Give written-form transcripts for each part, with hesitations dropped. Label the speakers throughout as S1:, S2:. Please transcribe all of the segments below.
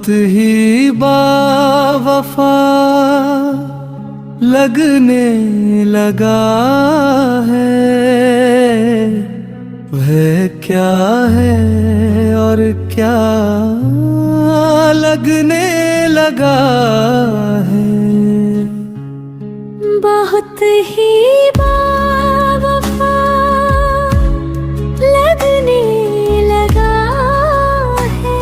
S1: ही बावफा लगने लगा है। वह क्या है और क्या लगने लगा है।
S2: बहुत ही बावफा लगने लगा है।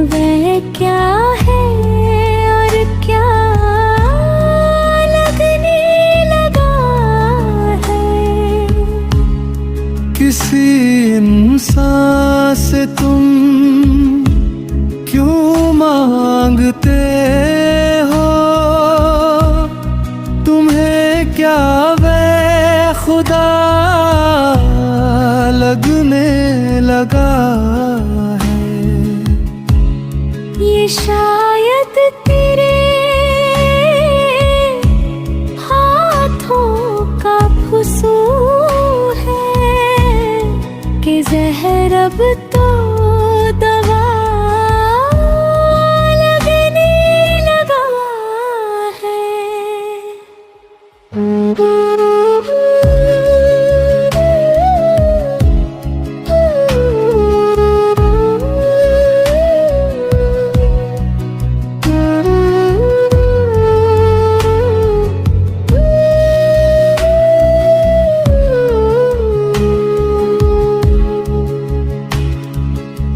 S2: वह क्या है और क्या लगने लगा है।
S1: किसी इंसान से तुम क्यों मांगते हो? तुम्हें क्या वह खुदा लगने लगा है।
S2: ये शायद तेरे हाथों का फुसूल है कि ज़हर अब तो दवा लगने लगा है।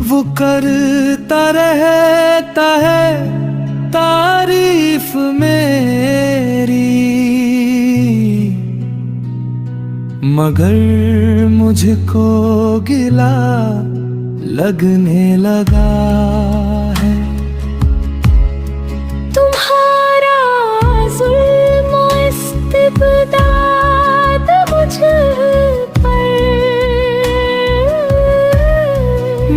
S1: वो करता रहता है तारीफ मेरी, मगर मुझको गिला लगने लगा है।
S2: तुम्हारा जुल्म और इस्तिबदाद मुझ पर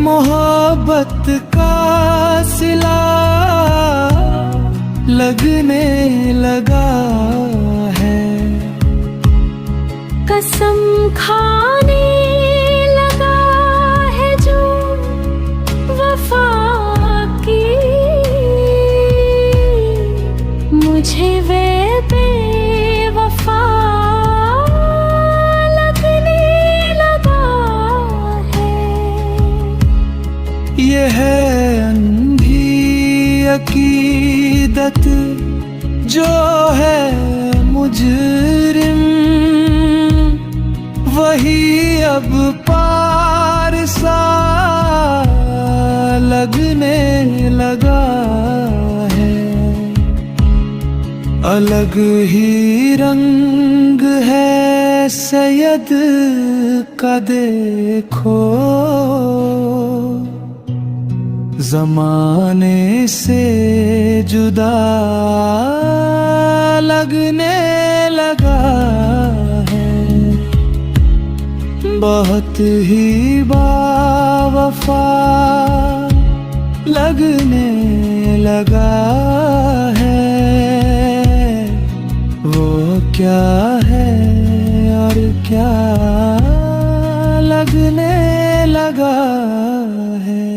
S1: मोहब्बत का सिला लगने लगा है।
S2: कसम खाने लगा है जो वफा की, मुझे वे बेवफा लगने लगा है।
S1: ये है अंधी अकीदत जो है मुजरिम, वही अब पारसा लगने लगा है। अलग ही रंग है सैयद का देखो, ज़माने से जुदा लगने लगा है। बहुत ही बावफा लगने लगा है। वो क्या है और क्या लगने लगा है।